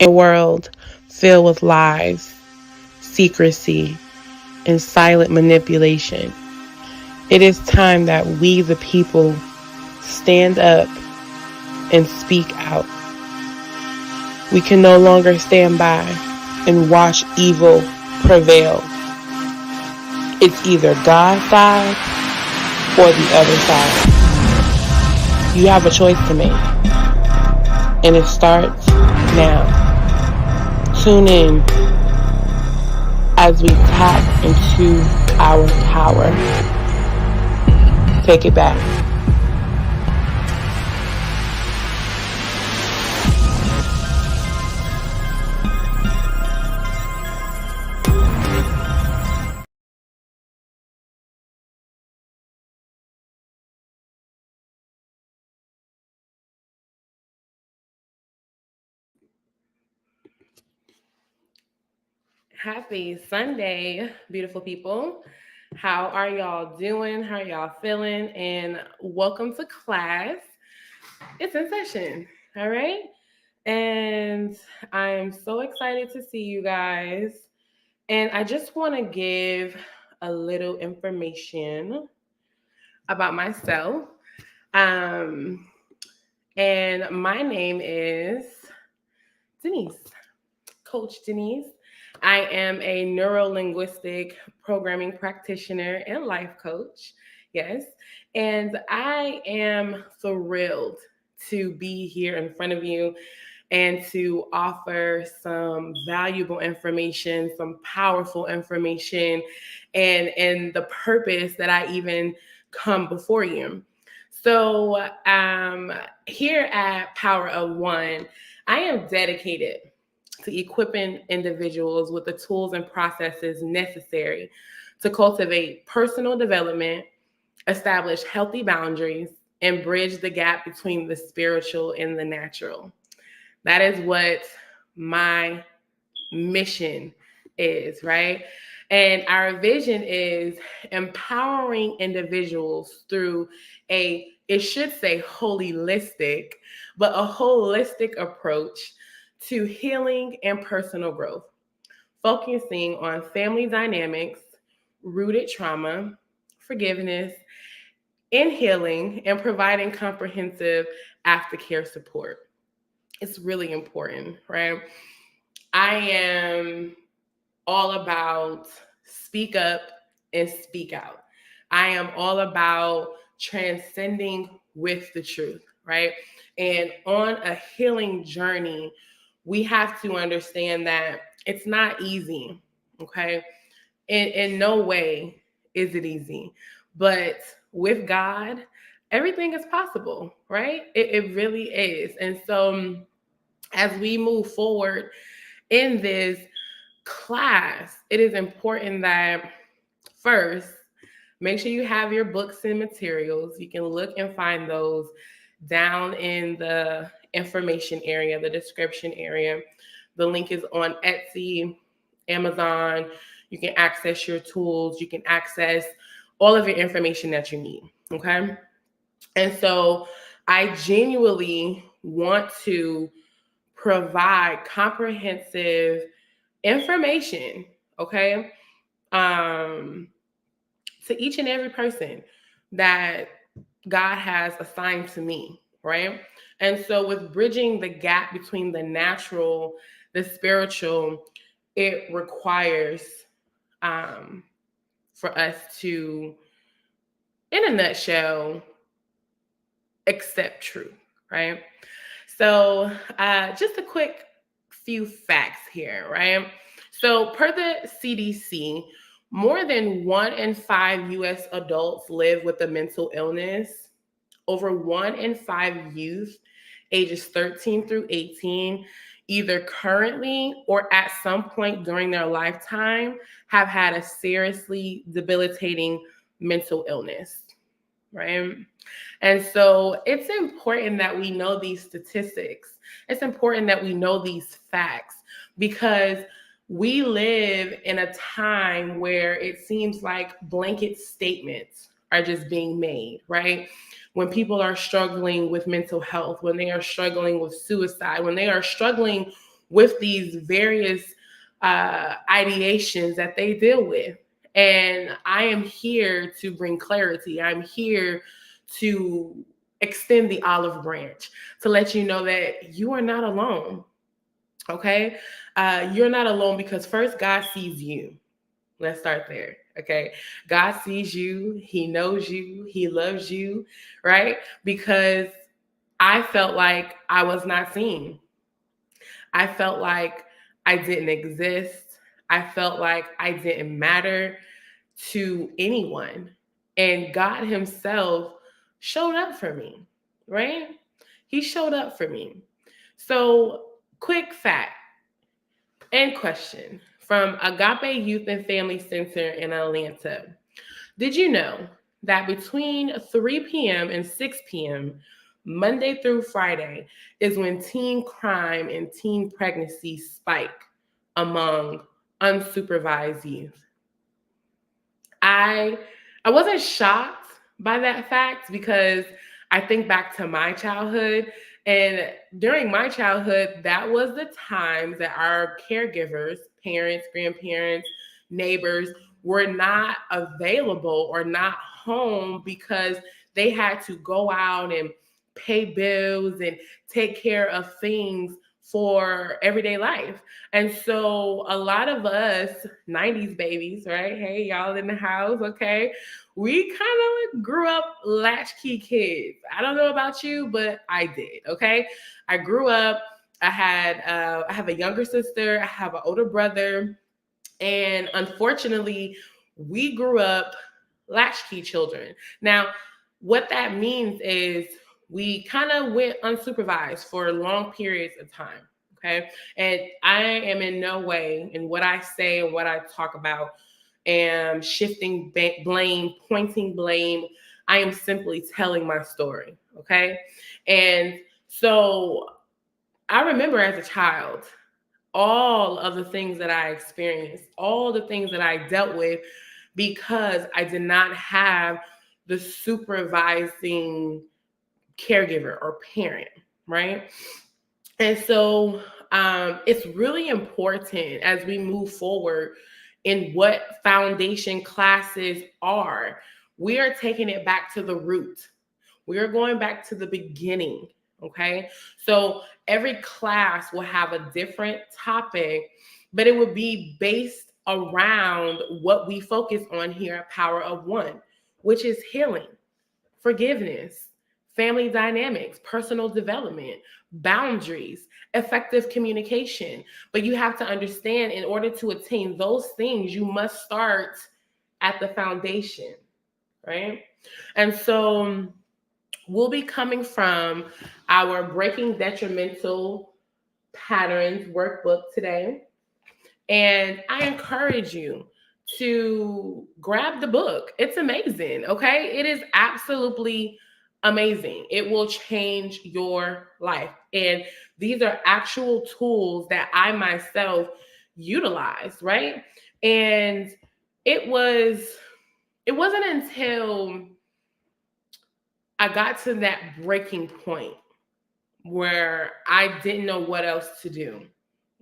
In a world filled with lies, secrecy, and silent manipulation, it is time that we, the people, stand up and speak out. We can no longer stand by and watch evil prevail. It's either God's side or the other side. You have a choice to make, and it starts now. Tune in as we tap into our power. Take it back. Happy Sunday, beautiful people. How are y'all doing? How are y'all feeling? And welcome to class. It's in session, all right? And I'm so excited to see you guys. And I just want to give a little information about myself. Um, and my name is Denise, Coach Denise. I am a neuro-linguistic programming practitioner and life coach. Yes. And I am thrilled to be here in front of you and to offer some valuable information, some powerful information, and the purpose that I even come before you. So here at Power of One, I am dedicated to equipping individuals with the tools and processes necessary to cultivate personal development, establish healthy boundaries, and bridge the gap between the spiritual and the natural. That is what my mission is, right? And our vision is empowering individuals through it should say holistic, but a holistic approach to healing and personal growth, focusing on family dynamics, rooted trauma, forgiveness, and healing, and providing comprehensive aftercare support. It's really important, right? I am all about speak up and speak out. I am all about transcending with the truth, right? And on a healing journey, we have to understand that it's not easy, okay? In no way is it easy, but with God, everything is possible, right? It really is. And so as we move forward in this class, it is important that first, make sure you have your books and materials. You can look and find those down in the information area, the description area. The link is on Etsy, Amazon. You can access your tools. You can access all of your information that you need. Okay. And so I genuinely want to provide comprehensive information, okay, to each and every person that God has assigned to me, right? And so, with bridging the gap between the natural, the spiritual, it requires for us to, in a nutshell, accept truth, right? So, just a quick few facts here, right? So, per the CDC, more than 1 in 5 US adults live with a mental illness. Over 1 in 5 youth ages 13 through 18, either currently or at some point during their lifetime, have had a seriously debilitating mental illness, right? And so it's important that we know these statistics. It's important that we know these facts because we live in a time where it seems like blanket statements are just being made, right? When people are struggling with mental health, when they are struggling with suicide, when they are struggling with these various ideations that they deal with. And I am here to bring clarity. I'm here to extend the olive branch to let you know that you are not alone. Okay? You're not alone because first, God sees you. Let's start there. Okay. God sees you. He knows you. He loves you. Right. Because I felt like I was not seen. I felt like I didn't exist. I felt like I didn't matter to anyone. And God Himself showed up for me. Right. He showed up for me. So, quick fact and question from Agape Youth and Family Center in Atlanta. Did you know that between 3 p.m. and 6 p.m., Monday through Friday, is when teen crime and teen pregnancy spike among unsupervised youth? I wasn't shocked by that fact because I think back to my childhood, and during my childhood, that was the times that our caregivers, parents, grandparents, neighbors, were not available or not home because they had to go out and pay bills and take care of things for everyday life. And so a lot of us 90s babies, right? Hey, y'all in the house, okay? We kind of grew up latchkey kids. I don't know about you, but I did, okay? I grew up, I have a younger sister, I have an older brother, and unfortunately, we grew up latchkey children. Now, what that means is we kind of went unsupervised for long periods of time. Okay. And I am in no way in what I say and what I talk about am shifting blame, pointing blame. I am simply telling my story. Okay. And so I remember as a child, all of the things that I experienced, all the things that I dealt with because I did not have the supervising caregiver or parent, right? And so it's really important as we move forward in what foundation classes are. We are taking it back to the root. We are going back to the beginning. Okay. So every class will have a different topic, but it would be based around what we focus on here at Power of One, which is healing, forgiveness, family dynamics, personal development, boundaries, effective communication. But you have to understand in order to attain those things, you must start at the foundation, right? And so we'll be coming from our Breaking Detrimental Patterns workbook today. And I encourage you to grab the book. It's amazing, okay? It is absolutely amazing. It will change your life. And these are actual tools that I myself utilized, right? And it wasn't until I got to that breaking point where I didn't know what else to do,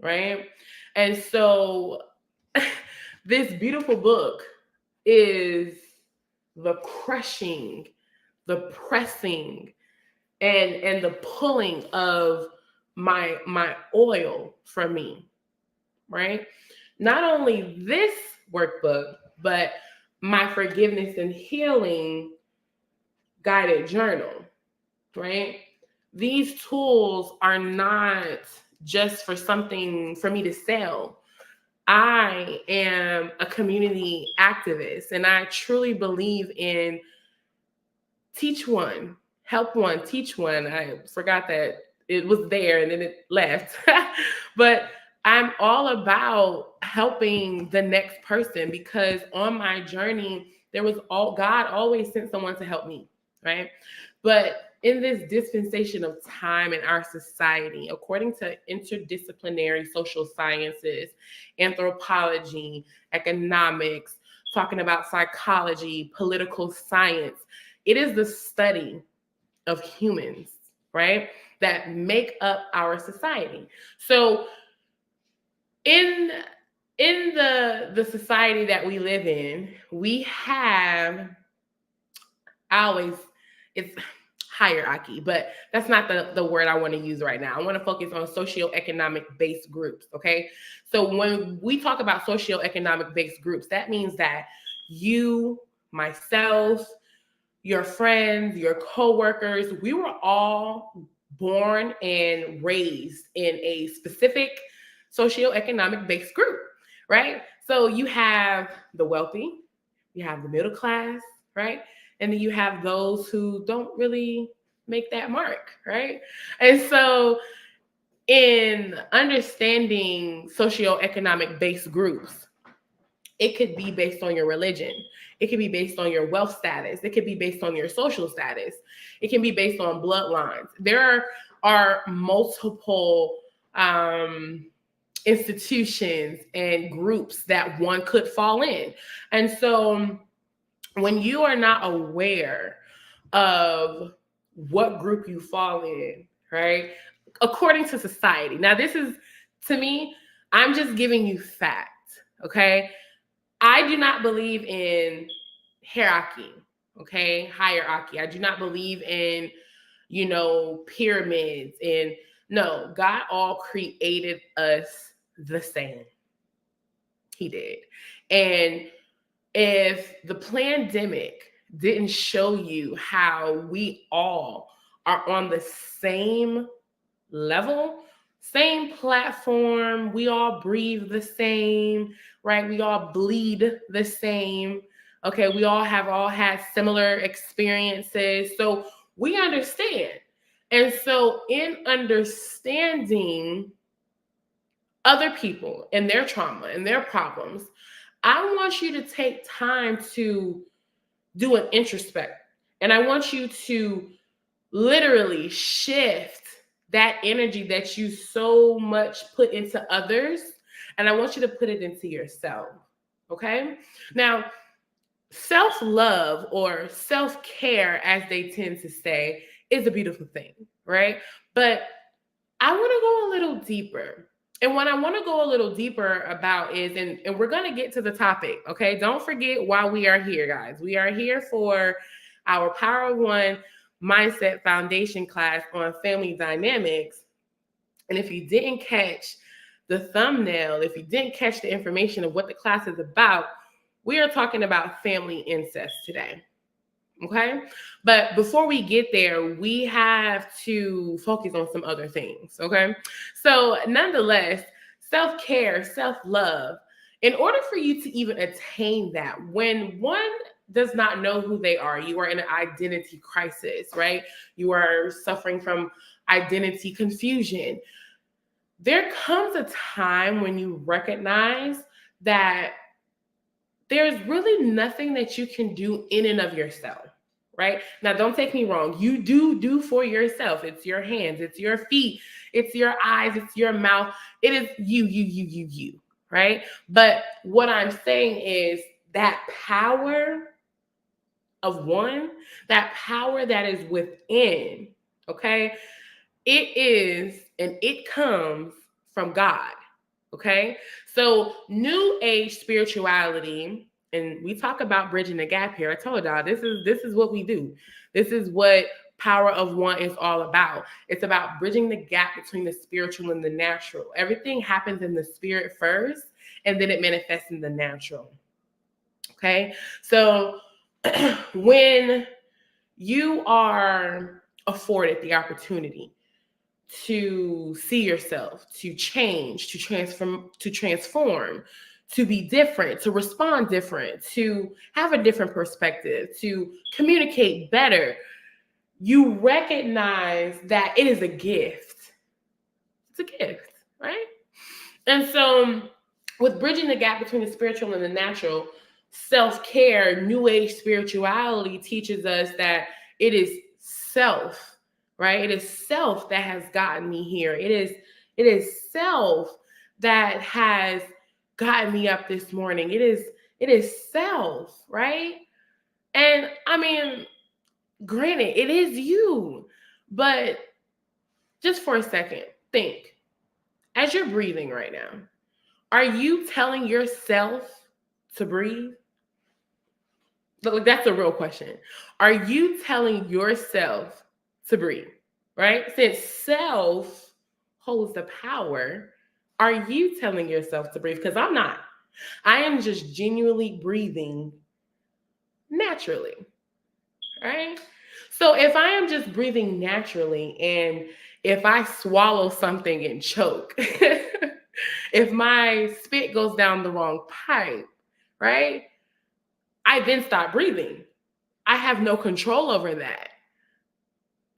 right? And so this beautiful book is the crushing, the pressing, and the pulling of my oil for me, right? Not only this workbook, but my forgiveness and healing guided journal, right? These tools are not just for something for me to sell. I am a community activist, and I truly believe in teach one, help one, teach one. I forgot that it was there and then it left. But I'm all about helping the next person because on my journey, God always sent someone to help me, right? But in this dispensation of time in our society, according to interdisciplinary social sciences, anthropology, economics, talking about psychology, political science, it is the study of humans, right, that make up our society. So in the society that we live in, we have always it's hierarchy, but that's not the word I want to use right now. I want to focus on socioeconomic based groups. Okay. So when we talk about socioeconomic based groups, that means that you, myself, your friends, your coworkers, we were all born and raised in a specific socioeconomic based group, right? So you have the wealthy, you have the middle class, right? And then you have those who don't really make that mark, right? And so in understanding socioeconomic based groups, it could be based on your religion. It could be based on your wealth status. It could be based on your social status. It can be based on bloodlines. There are multiple institutions and groups that one could fall in. And so when you are not aware of what group you fall in, right? According to society. Now, this is, to me, I'm just giving you facts, okay? I do not believe in hierarchy, okay? Hierarchy. I do not believe in, pyramids. And no, God all created us the same. He did. And if the pandemic didn't show you how we all are on the same level, same platform, we all breathe the same, right? We all bleed the same. Okay, we all had similar experiences. So we understand. And so in understanding other people and their trauma and their problems, I want you to take time to do an introspect. And I want you to literally shift that energy that you so much put into others. And I want you to put it into yourself. Okay? Now, self-love or self-care, as they tend to say, is a beautiful thing, right? But I want to go a little deeper. And what I want to go a little deeper about is, and we're going to get to the topic, okay? Don't forget why we are here, guys. We are here for our Power of One Mindset Foundation class on family dynamics. And if you didn't catch the thumbnail, if you didn't catch the information of what the class is about, we are talking about family incest today. Okay. But before we get there, we have to focus on some other things. Okay. So, nonetheless, self-care, self-love, in order for you to even attain that, when one does not know who they are, you are in an identity crisis, right? You are suffering from identity confusion. There comes a time when you recognize that there's really nothing that you can do in and of yourself, right? Now, don't take me wrong. You do for yourself. It's your hands, it's your feet, it's your eyes, it's your mouth. It is you, right? But what I'm saying is that power of one, that power that is within, okay? It is, and it comes from God. Okay. So new age spirituality, and we talk about bridging the gap here. I told y'all this is what we do. This is what Power of One is all about. It's about bridging the gap between the spiritual and the natural. Everything happens in the spirit first, and then it manifests in the natural. Okay. So when you are afforded the opportunity to see yourself, to change, to transform, to be different, to respond different, to have a different perspective, to communicate better, you recognize that it is a gift. It's a gift, right? And so with bridging the gap between the spiritual and the natural, self-care, new age spirituality teaches us that it is self, right? It is self that has gotten me here. It is self that has gotten me up this morning. It is self, right? And I mean, granted, it is you, but just for a second, think as you're breathing right now, Are you telling yourself to breathe? Like, that's a real question. Are you telling yourself to breathe? Right? Since self holds the power, are you telling yourself to breathe? Because I'm not. I am just genuinely breathing naturally. Right? So if I am just breathing naturally and if I swallow something and choke, if my spit goes down the wrong pipe, right? I then stop breathing. I have no control over that.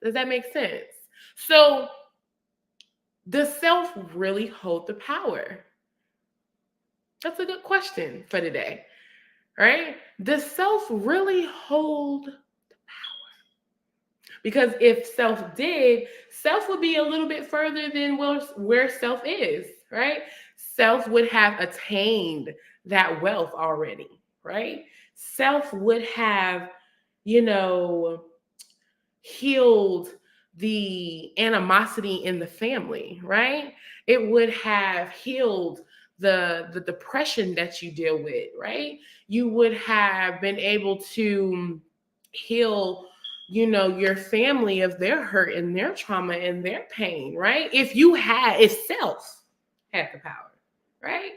Does that make sense? So, does self really hold the power? That's a good question for today, right? Does self really hold the power? Because if self did, self would be a little bit further than where self is, right? Self would have attained that wealth already, right? Self would have, you know, healed the animosity in the family, right? It would have healed the depression that you deal with, right? You would have been able to heal, your family of their hurt and their trauma and their pain, right? If self had the power, right?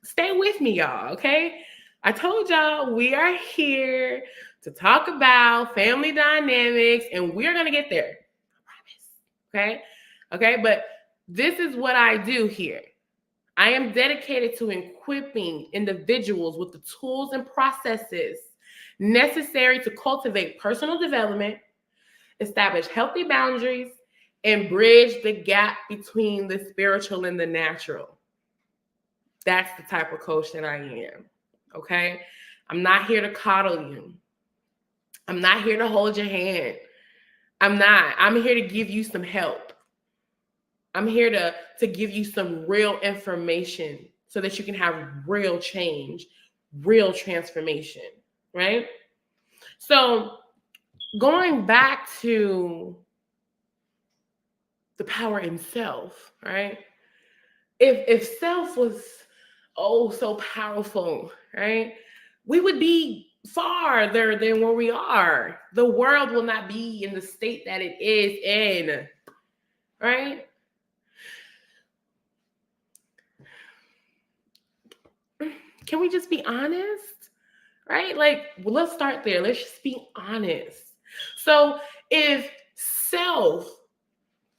Stay with me, y'all, okay? I told y'all we are here to talk about family dynamics and we're going to get there. I promise. Okay? Okay, but this is what I do here. I am dedicated to equipping individuals with the tools and processes necessary to cultivate personal development, establish healthy boundaries, and bridge the gap between the spiritual and the natural. That's the type of coach that I am. Okay? I'm not here to coddle you. I'm not here to hold your hand. I'm not. I'm here to give you some help. I'm here to give you some real information so that you can have real change, real transformation, right? So, going back to the power in self, right? If self was so powerful, right? We would be farther than where we are. The world will not be in the state that it is in, right? Can we just be honest? Right? Like, let's start there. Let's just be honest. So, if self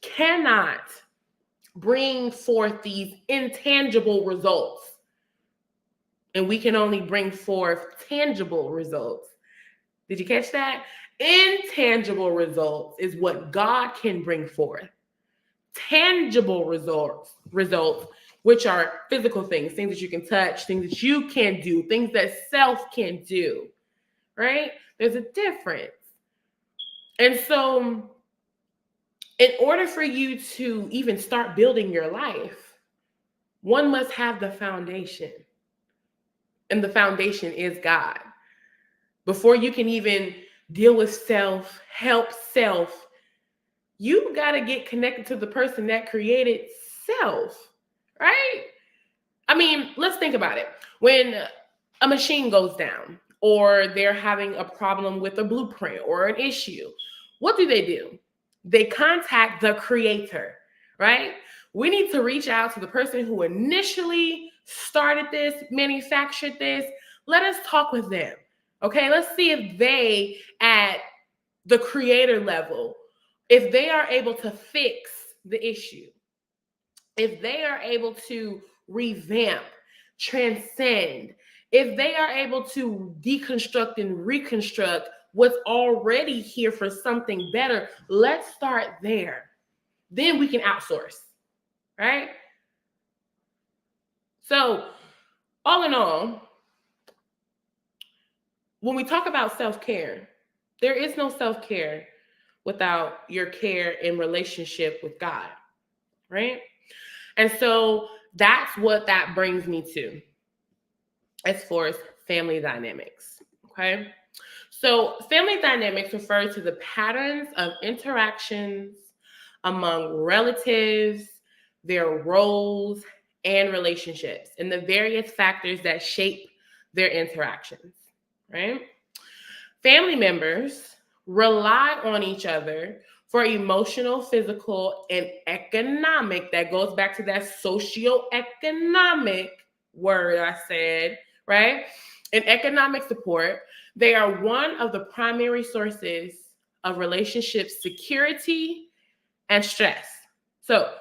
cannot bring forth these intangible results, and we can only bring forth tangible results. Did you catch that? Intangible results is what God can bring forth. Tangible results, which are physical things that you can touch, things that you can do, things that self can do, right? There's a difference. And so, in order for you to even start building your life, one must have the foundation. And the foundation is God. Before you can even deal with self, help self, you got to get connected to the person that created self, right? I mean, let's think about it. When a machine goes down or they're having a problem with a blueprint or an issue, what do? They contact the creator, right? We need to reach out to the person who initially started this, manufactured this. Let us talk with them. Okay, let's see if they, at the creator level, if they are able to fix the issue, if they are able to revamp, transcend, if they are able to deconstruct and reconstruct what's already here for something better, let's start there. Then we can outsource, right? So, all in all, when we talk about self-care, there is no self-care without your care in relationship with God, right? And so that's what that brings me to as far as family dynamics, okay? So family dynamics refer to the patterns of interactions among relatives, their roles, and relationships and the various factors that shape their interactions, right? Family members rely on each other for emotional, physical, and economic, that goes back to that socioeconomic word I said, right? And economic support. They are one of the primary sources of relationship security and stress. So,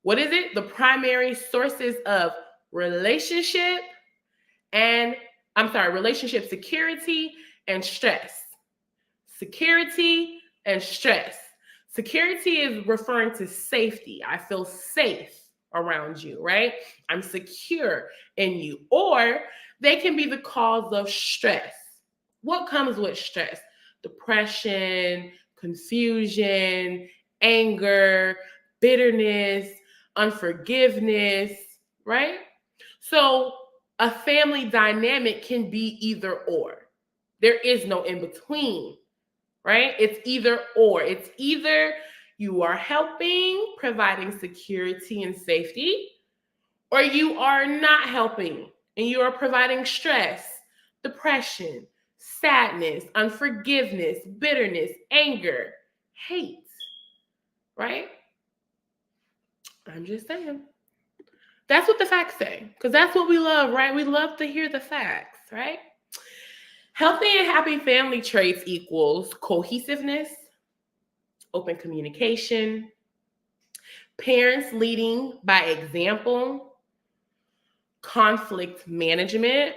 what is it? The primary sources of relationship relationship security and stress. Security and stress. Security is referring to safety. I feel safe around you, right? I'm secure in you. Or they can be the cause of stress. What comes with stress? Depression, confusion, anger, bitterness, unforgiveness, right? So a family dynamic can be either or. There is no in between, right? It's either or. It's either you are helping, providing security and safety, or you are not helping and you are providing stress, depression, sadness, unforgiveness, bitterness, anger, hate, right? I'm just saying. That's what the facts say, because that's what we love, right? We love to hear the facts, right? Healthy and happy family traits equals cohesiveness, open communication, parents leading by example, conflict management,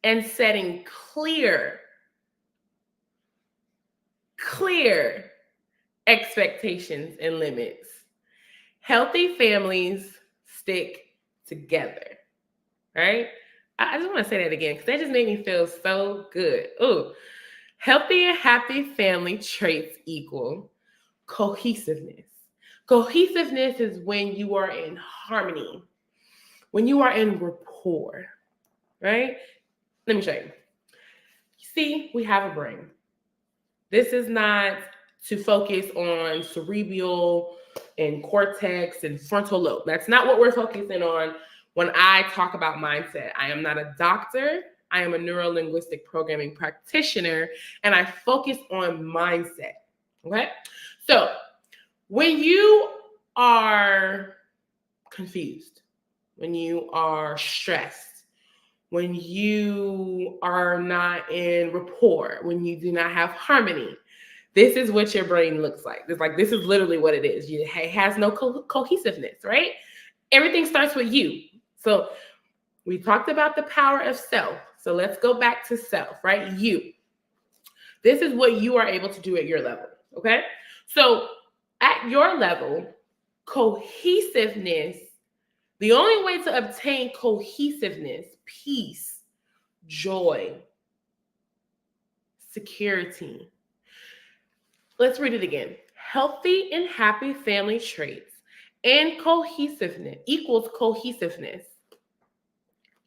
and setting clear expectations and limits. Healthy families stick together, right? I just want to say that again because that just made me feel so good. Ooh. Healthy and happy family traits equal cohesiveness. Cohesiveness is when you are in harmony, when you are in rapport, right? Let me show you. See, we have a brain. This is not to focus on cerebral and cortex and frontal lobe. That's not what we're focusing on when I talk about mindset. I am not a doctor. I am a neuro-linguistic programming practitioner, and I focus on mindset, okay? So when you are confused, when you are stressed, when you are not in rapport, when you do not have harmony, this is what your brain looks like. It's like, this is literally what it is. It has no cohesiveness, right? Everything starts with you. So we talked about the power of self. So let's go back to self, right? You. This is what you are able to do at your level, okay? So at your level, cohesiveness, the only way to obtain cohesiveness, peace, joy, security. Let's read it again. Healthy and happy family traits and cohesiveness equals cohesiveness.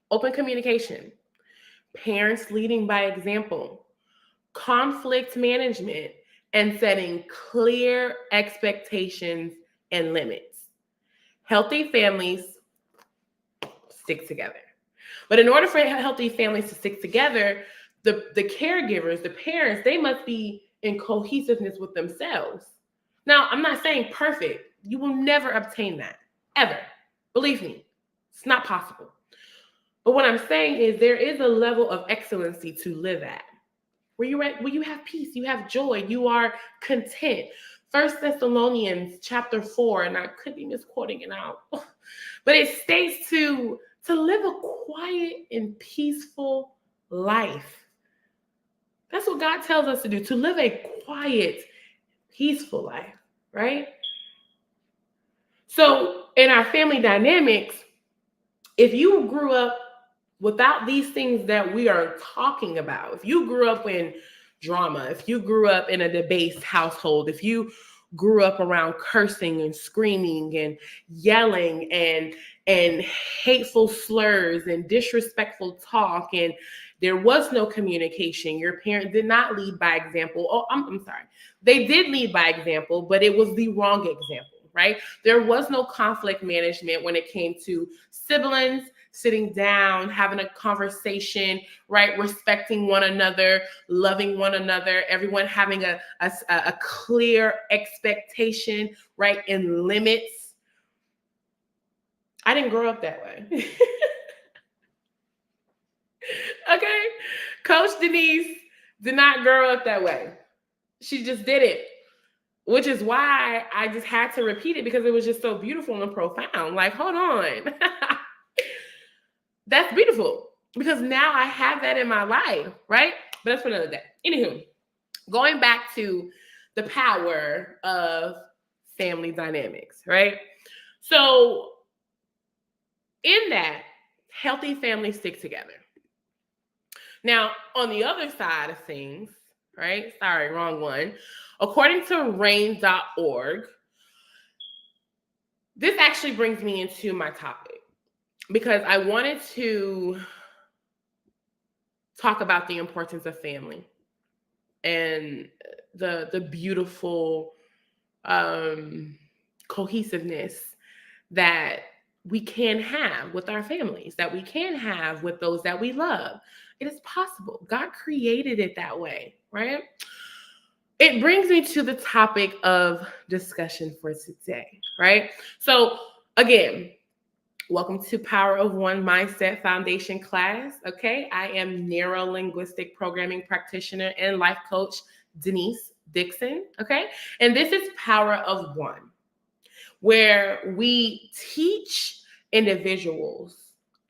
Open communication, parents leading by example, conflict management, and setting clear expectations and limits. Healthy families stick together. But in order for healthy families to stick together, the caregivers, the parents, they must be in cohesiveness with themselves. Now, I'm not saying perfect. You will never obtain that, ever. Believe me, it's not possible. But what I'm saying is there is a level of excellency to live at, where you have peace, you have joy, you are content. 1 Thessalonians chapter 4, and I could be misquoting it out, but it states to live a quiet and peaceful life. That's what God tells us to do, to live a quiet, peaceful life, right? So in our family dynamics, if you grew up without these things that we are talking about, if you grew up in drama, if you grew up in a debased household, if you grew up around cursing and screaming and yelling and hateful slurs and disrespectful talk, and there was no communication, your parent did not lead by example. Oh, I'm sorry. They did lead by example, but it was the wrong example, right? There was no conflict management when it came to siblings sitting down, having a conversation, right? Respecting one another, loving one another, everyone having a clear expectation, right? And limits. I didn't grow up that way. Okay? Coach Denise did not grow up that way. She just did it, which is why I just had to repeat it because it was just so beautiful and profound. Like, hold on. That's beautiful because now I have that in my life, right? But that's for another day. Anywho, going back to the power of family dynamics, right? So, in that, healthy families stick together. Now, on the other side of things, right? Sorry, wrong one. According to rain.org, this actually brings me into my topic because I wanted to talk about the importance of family and the beautiful cohesiveness that we can have with our families, that we can have with those that we love. It is possible. God created it that way, right? It brings me to the topic of discussion for today, right? So, again, welcome to Power of One Mindset Foundation class. Okay, I am neuro-linguistic programming practitioner and life coach Denise Dixon. Okay, and this is Power of One, where we teach individuals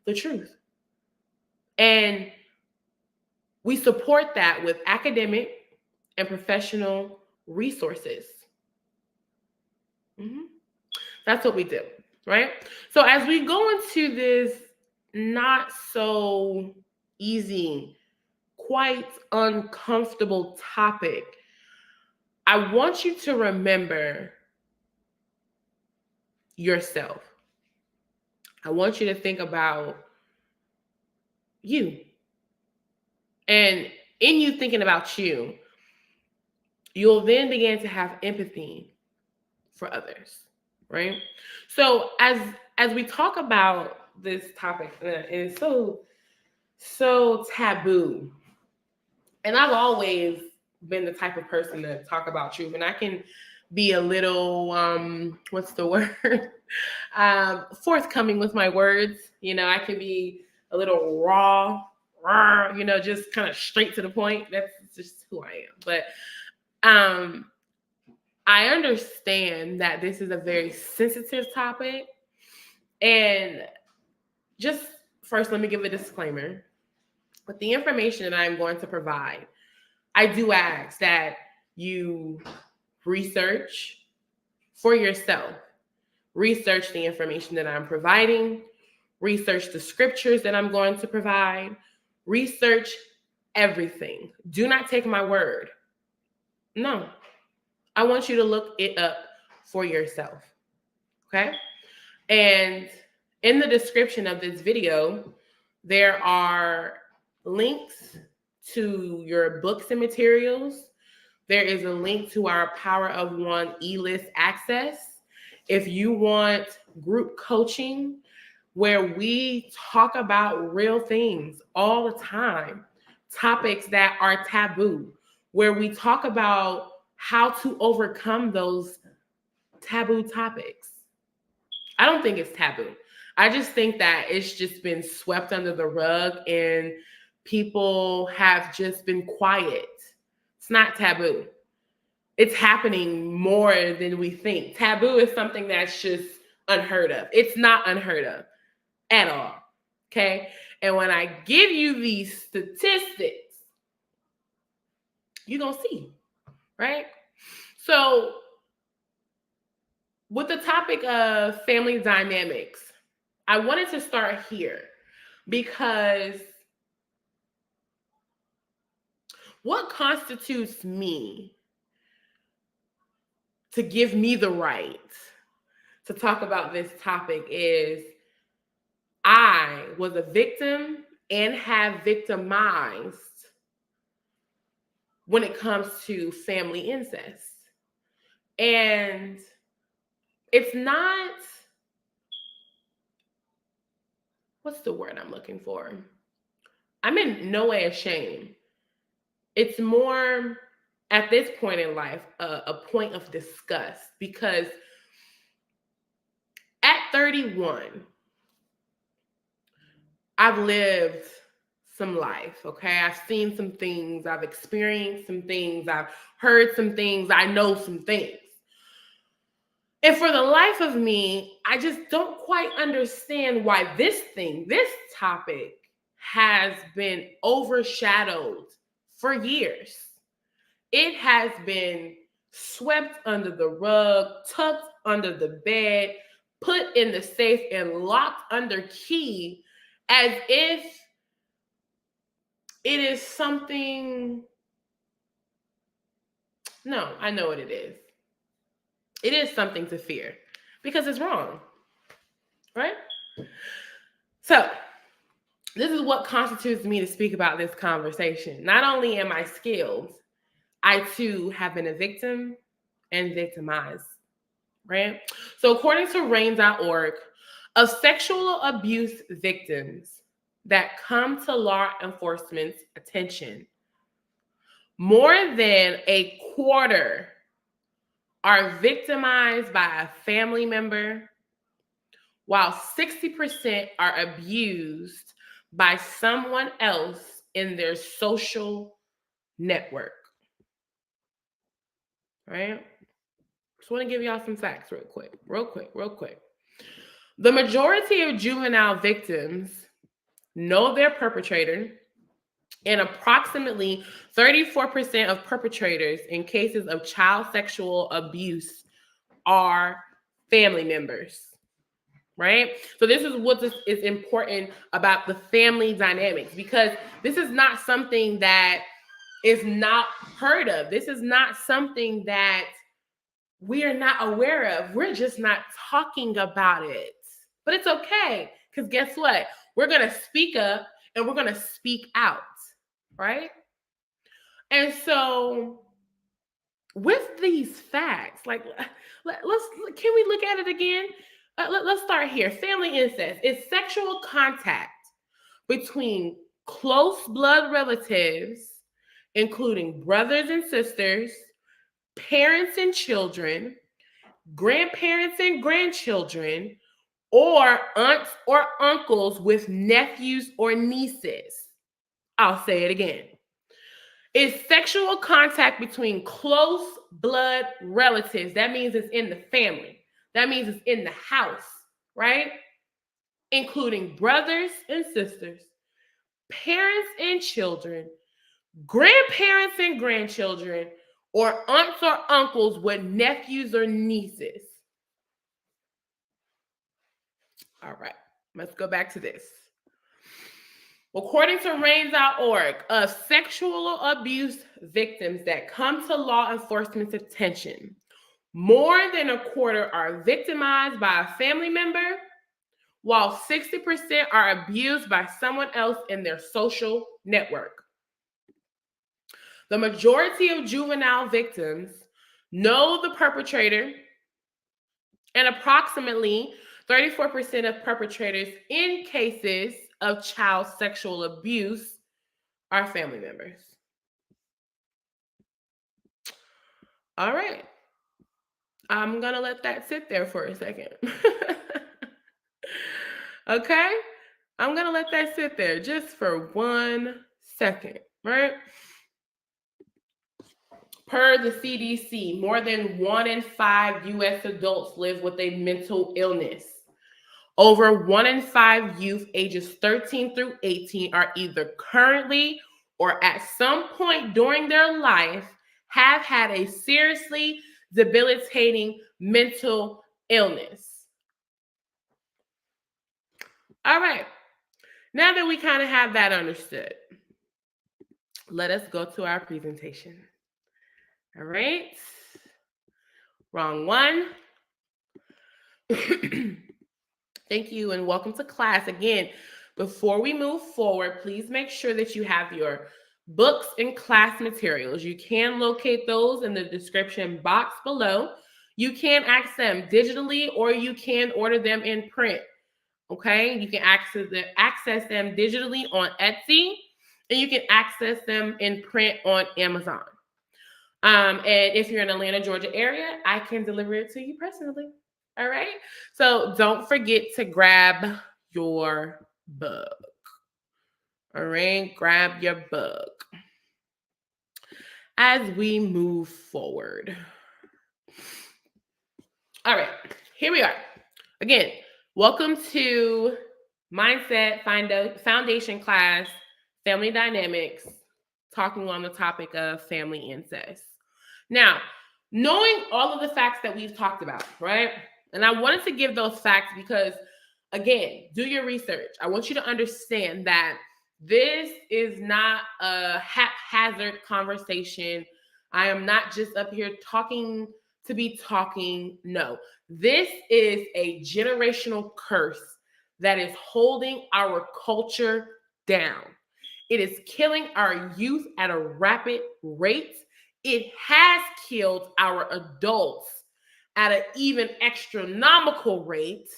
the truth. And we support that with academic and professional resources. That's what we do, right? So as we go into this not so easy, quite uncomfortable topic, I want you to remember yourself. I want you to think about you. And in you thinking about you, you'll then begin to have empathy for others, right? So as we talk about this topic, it's so taboo. And I've always been the type of person to talk about truth, and I can be a little what's the word? Forthcoming with my words. You know, I can be a little raw, you know, just kind of straight to the point. That's just who I am. But I understand that this is a very sensitive topic. And just first, let me give a disclaimer. With the information that I'm going to provide, I do ask that you research for yourself. Research the information that I'm providing. Research the scriptures that I'm going to provide. Research everything. Do not take my word. No. I want you to look it up for yourself. Okay? And in the description of this video, there are links to your books and materials. There is a link to our Power of One e-list access. If you want group coaching where we talk about real things all the time, topics that are taboo, where we talk about how to overcome those taboo topics. I don't think it's taboo. I just think that it's just been swept under the rug and people have just been quiet. It's not taboo. It's happening more than we think. Taboo is something that's just unheard of. It's not unheard of at all. Okay? And when I give you these statistics, you're going to see, right? So, with the topic of family dynamics, I wanted to start here because what constitutes me to give me the right to talk about this topic is I was a victim and have victimized when it comes to family incest. And it's not, what's the word I'm looking for? I'm in no way ashamed. It's more at this point in life a point of disgust, because at 31, I've lived some life, okay? I've seen some things, I've experienced some things, I've heard some things, I know some things. And for the life of me, I just don't quite understand why this topic has been overshadowed for years. It has been swept under the rug, tucked under the bed, put in the safe, and locked under key, as if it is something. No, I know what it is. It is something to fear because it's wrong, right? So, this is what constitutes me to speak about this conversation. Not only am I skilled, I too have been a victim and victimized, right? So, according to RAINN.org, of sexual abuse victims that come to law enforcement's attention, more than a quarter are victimized by a family member, while 60% are abused by someone else in their social network. Right? Just want to give y'all some facts real quick. The majority of juvenile victims know their perpetrator, and approximately 34% of perpetrators in cases of child sexual abuse are family members. Right? So this is what is important about the family dynamics, because this is not something that is not heard of. This is not something that we are not aware of. We're just not talking about it. But it's okay, because guess what? We're going to speak up and we're going to speak out, right? And so with these facts, like, can we look at it again? Let's start here. Family incest is sexual contact between close blood relatives, including brothers and sisters, parents and children, grandparents and grandchildren, or aunts or uncles with nephews or nieces. I'll say it again. It's sexual contact between close blood relatives. That means it's in the family. That means it's in the house, right? Including brothers and sisters, parents and children, grandparents and grandchildren, or aunts or uncles with nephews or nieces. All right, let's go back to this. According to RAINN.org, of sexual abuse victims that come to law enforcement's attention, more than a quarter are victimized by a family member, while 60% are abused by someone else in their social network. The majority of juvenile victims know the perpetrator, and approximately 34% of perpetrators in cases of child sexual abuse are family members. All right. I'm going to let that sit there for a second. Okay? I'm going to let that sit there just for 1 second, right? Per the CDC, more than 1 in 5 U.S. adults live with a mental illness. Over 1 in 5 youth ages 13 through 18 are either currently or at some point during their life have had a seriously debilitating mental illness. All right. Now that we kind of have that understood, let us go to our presentation. All right. Wrong one. Thank you and welcome to class. Again, before we move forward, please make sure that you have your books and class materials. You can locate those in the description box below. You can access them digitally or you can order them in print. Okay, you can access them digitally on Etsy, and you can access them in print on Amazon. And if you're in Atlanta, Georgia area, I can deliver it to you personally. All right. So don't forget to grab your book. All right. Grab your book as we move forward. All right. Here we are. Again, welcome to Mindset Foundation class, Family Dynamics, talking on the topic of family incest. Now, knowing all of the facts that we've talked about, right? And I wanted to give those facts because, again, do your research. I want you to understand that this is not a haphazard conversation. I am not just up here talking to be talking. No, this is a generational curse that is holding our culture down. It is killing our youth at a rapid rate. It has killed our adults at an even astronomical rate.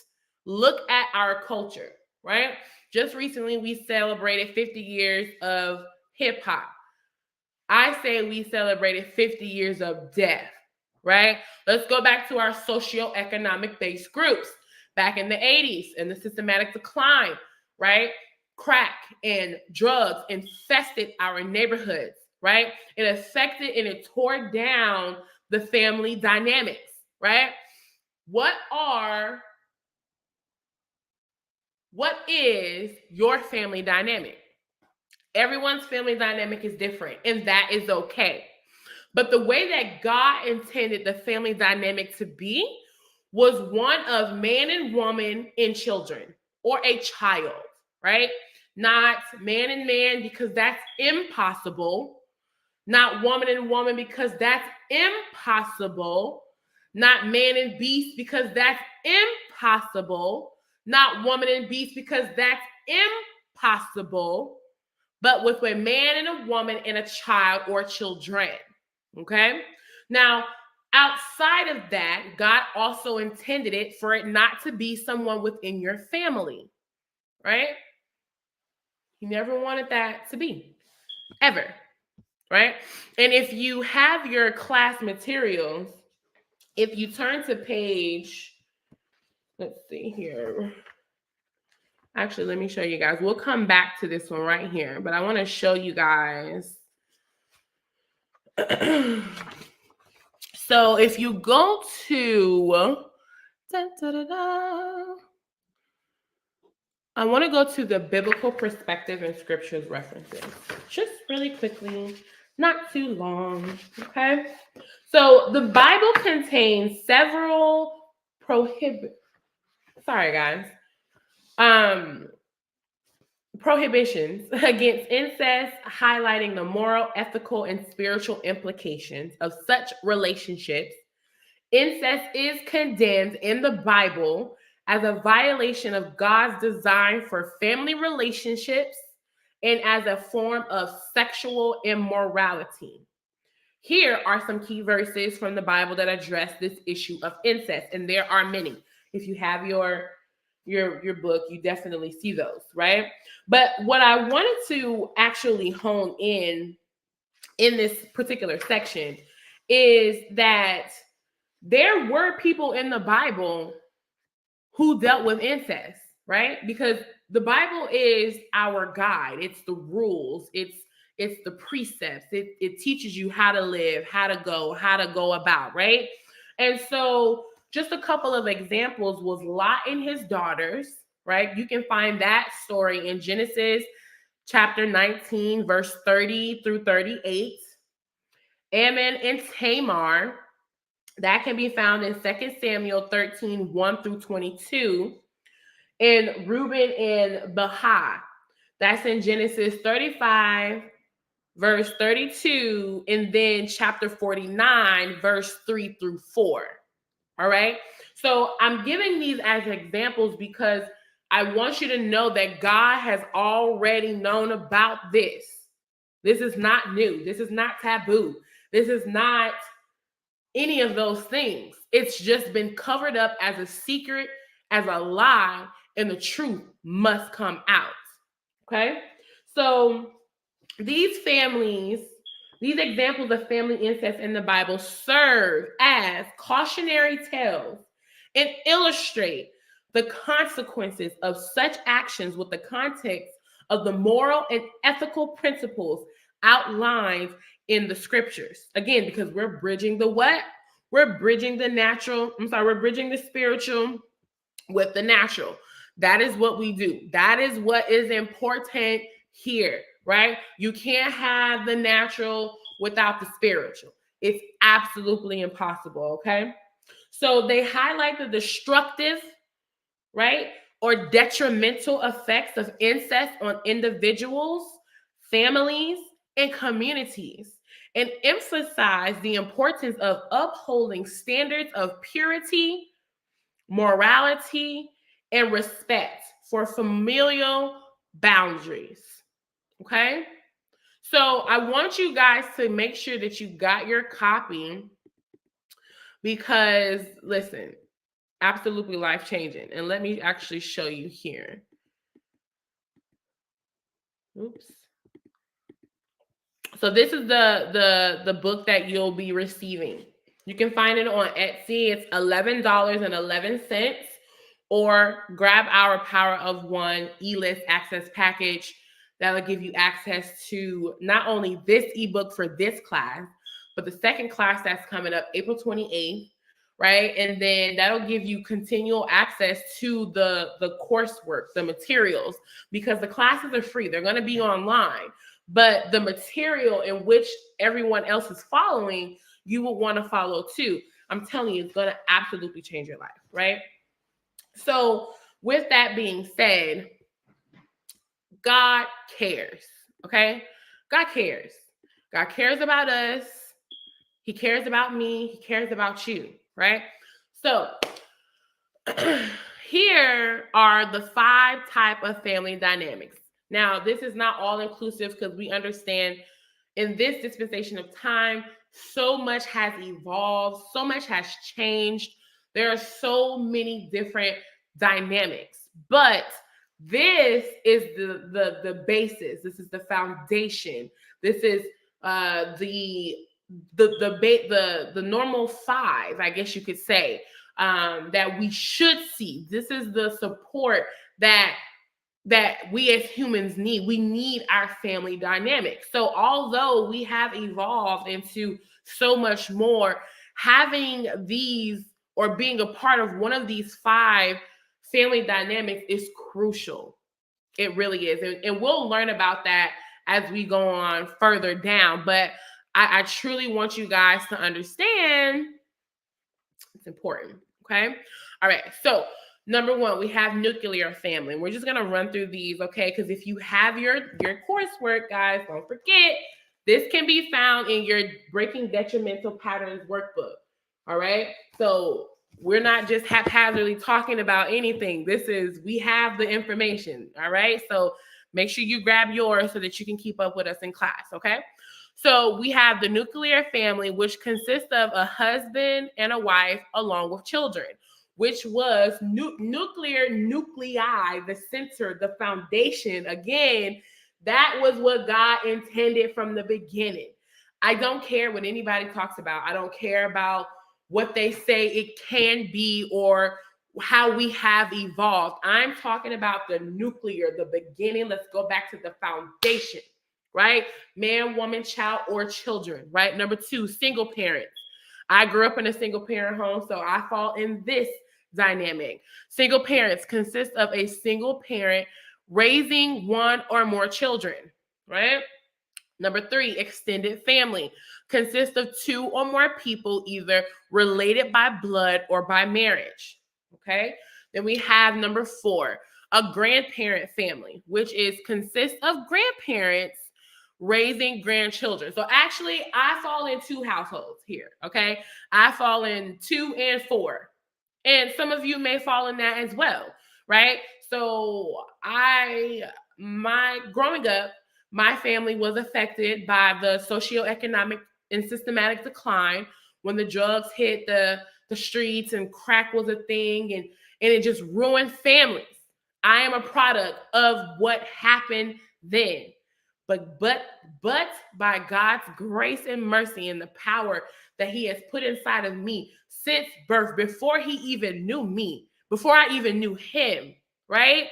Look at our culture, right? Just recently, we celebrated 50 years of hip hop. I say we celebrated 50 years of death, right? Let's go back to our socioeconomic based groups. Back in the 80s and the systematic decline, right? Crack and drugs infested our neighborhoods, right? It affected and it tore down the family dynamics, right? What is your family dynamic? Everyone's family dynamic is different, and that is okay. But the way that God intended the family dynamic to be was one of man and woman and children, or a child, right? Not man and man, because that's impossible. Not woman and woman, because that's impossible. Not man and beast, because that's impossible. Not woman and beast, because that's impossible. But with a man and a woman and a child or children. Okay? Now, outside of that, God also intended it for it not to be someone within your family, right? He never wanted that to be, ever, right? And if you have your class materials, if you turn to page, let's see here. Actually, let me show you guys. We'll come back to this one right here, but I want to show you guys. So if you go to, I want to go to the biblical perspective and scriptures references, just really quickly, not too long, okay? So the Bible contains several prohibitions against incest, highlighting the moral, ethical, and spiritual implications of such relationships. Incest is condemned in the Bible as a violation of God's design for family relationships and as a form of sexual immorality. Here are some key verses from the Bible that address this issue of incest, and there are many. If you have your book, you definitely see those, right? But what I wanted to actually hone in this particular section is that there were people in the Bible who dealt with incest, right? Because the Bible is our guide. It's the rules. It's the precepts. It teaches you how to live, how to go about, right? And so just a couple of examples was Lot and his daughters, right? You can find that story in Genesis chapter 19, verse 30 through 38. Ammon and Tamar, that can be found in 2 Samuel 13, 1 through 22. And Reuben and Baha, that's in Genesis 35, verse 32, and then chapter 49, verse 3 through 4. All right. So I'm giving these as examples because I want you to know that God has already known about this. This is not new. This is not taboo. This is not any of those things. It's just been covered up as a secret, as a lie, and the truth must come out. Okay? So these families, these examples of family incest in the Bible serve as cautionary tales and illustrate the consequences of such actions with the context of the moral and ethical principles outlined in the scriptures. Again, because we're bridging the what? We're bridging the natural, we're bridging the spiritual with the natural. That is what we do. That is what is important here, right? You can't have the natural without the spiritual. It's absolutely impossible, okay? So they highlight the destructive, right, or detrimental effects of incest on individuals, families, and communities, and emphasize the importance of upholding standards of purity, morality, and respect for familial boundaries. Okay? So I want you guys to make sure that you got your copy because, listen, absolutely life changing. And let me actually show you here. Oops. So this is the book that you'll be receiving. You can find it on Etsy. It's $11.11, or grab our Power of One e-list access package. That'll give you access to not only this ebook for this class, but the second class that's coming up April 28th, right? And then that'll give you continual access to the coursework, the materials, because the classes are free. They're going to be online, but the material in which everyone else is following, you will want to follow too. I'm telling you, it's going to absolutely change your life, right? So with that being said, God cares, okay? God cares. God cares about us. He cares about me. He cares about you, right? So here are the 5 type of family dynamics. Now, this is not all inclusive because we understand in this dispensation of time, so much has evolved, so much has changed. There are so many different dynamics, but this is the basis. This is the foundation. This is the normal 5, I guess you could say, that we should see. This is the support that we as humans need. We need our family dynamic. So although we have evolved into so much more, having these or being a part of one of these 5 family dynamics is crucial. It really is. And we'll learn about that as we go on further down. But I truly want you guys to understand it's important. Okay. All right. So number 1, we have nuclear family. We're just gonna run through these, okay? Because if you have your coursework, guys, don't forget this can be found in your Breaking Detrimental Patterns workbook. All right. So we're not just haphazardly talking about anything. We have the information. All right. So make sure you grab yours so that you can keep up with us in class. Okay. So we have the nuclear family, which consists of a husband and a wife along with children, which was nuclei, the center, the foundation. Again, that was what God intended from the beginning. I don't care what anybody talks about. I don't care about what they say it can be or how we have evolved. I'm talking about the nuclear, the beginning. Let's go back to the foundation, right? Man, woman, child, or children, right? Number 2, single parents. I grew up in a single parent home, so I fall in this dynamic. Single parents consist of a single parent raising 1 or more children, right? Number 3, extended family consists of 2 or more people either related by blood or by marriage, okay? Then we have number 4, a grandparent family, which consists of grandparents raising grandchildren. So actually, I fall in 2 households here, okay? I fall in 2 and 4. And some of you may fall in that as well, right? So growing up, my family was affected by the socioeconomic and systematic decline, when the drugs hit the streets and crack was a thing, and it just ruined families. I am a product of what happened then. But by God's grace and mercy and the power that he has put inside of me since birth, before he even knew me, before I even knew him, right?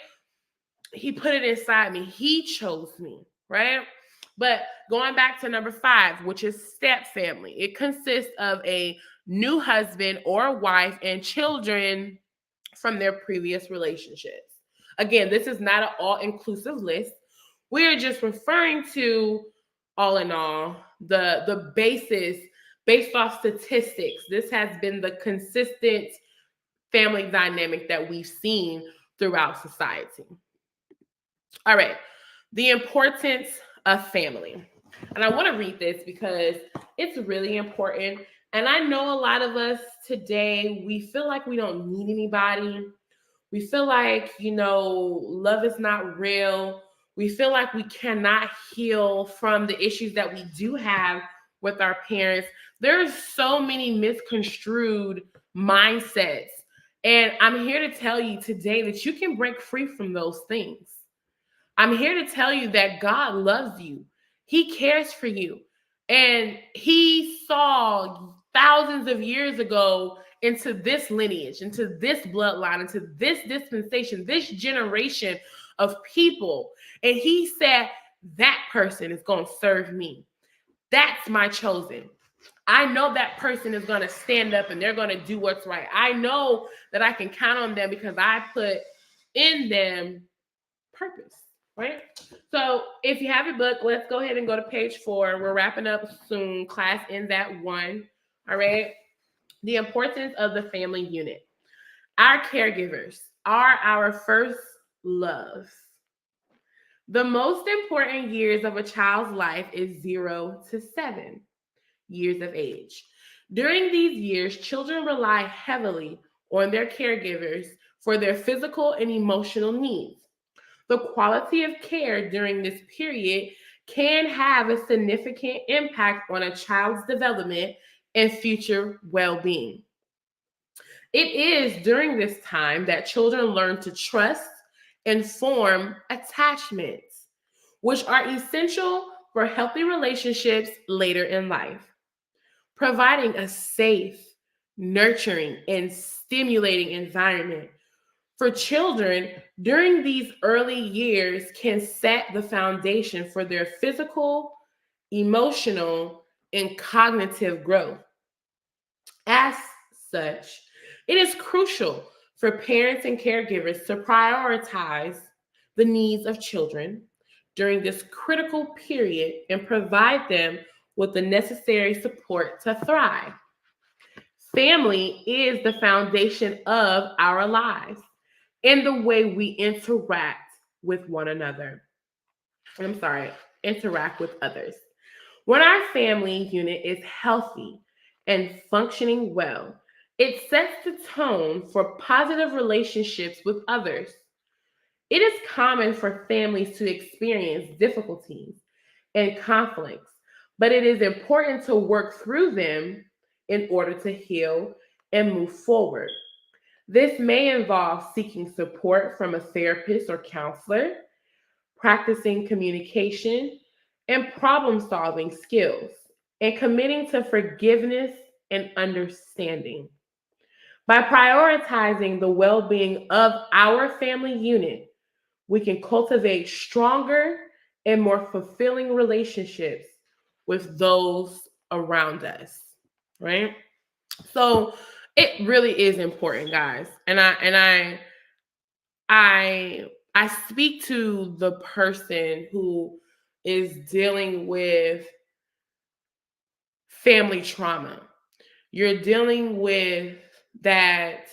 He put it inside me. He chose me, right? But going back to number 5, which is step family, it consists of a new husband or wife and children from their previous relationships. Again, this is not an all-inclusive list. We are just referring to, all in all, the basis based off statistics. This has been the consistent family dynamic that we've seen throughout society. All right, the importance of family. And I want to read this because it's really important. And I know a lot of us today, we feel like we don't need anybody. We feel like, love is not real. We feel like we cannot heal from the issues that we do have with our parents. There's so many misconstrued mindsets. And I'm here to tell you today that you can break free from those things. I'm here to tell you that God loves you. He cares for you. And he saw thousands of years ago into this lineage, into this bloodline, into this dispensation, this generation of people. And he said, that person is going to serve me. That's my chosen. I know that person is going to stand up and they're going to do what's right. I know that I can count on them because I put in them purpose, right? So if you have a book, let's go ahead and go to page 4. We're wrapping up soon. Class ends at 1. All right. The importance of the family unit. Our caregivers are our first love. The most important years of a child's life is 0 to 7 years of age. During these years, children rely heavily on their caregivers for their physical and emotional needs. The quality of care during this period can have a significant impact on a child's development and future well-being. It is during this time that children learn to trust and form attachments, which are essential for healthy relationships later in life. Providing a safe, nurturing, and stimulating environment for children during these early years can set the foundation for their physical, emotional, and cognitive growth. As such, it is crucial for parents and caregivers to prioritize the needs of children during this critical period and provide them with the necessary support to thrive. Family is the foundation of our lives and the way we interact with one another. Interact with others. When our family unit is healthy and functioning well, it sets the tone for positive relationships with others. It is common for families to experience difficulties and conflicts, but it is important to work through them in order to heal and move forward. This may involve seeking support from a therapist or counselor, practicing communication and problem solving skills, and committing to forgiveness and understanding. By prioritizing the well being of our family unit, we can cultivate stronger and more fulfilling relationships with those around us, right? So it really is important, guys. And I speak to the person who is dealing with family trauma. You're dealing with that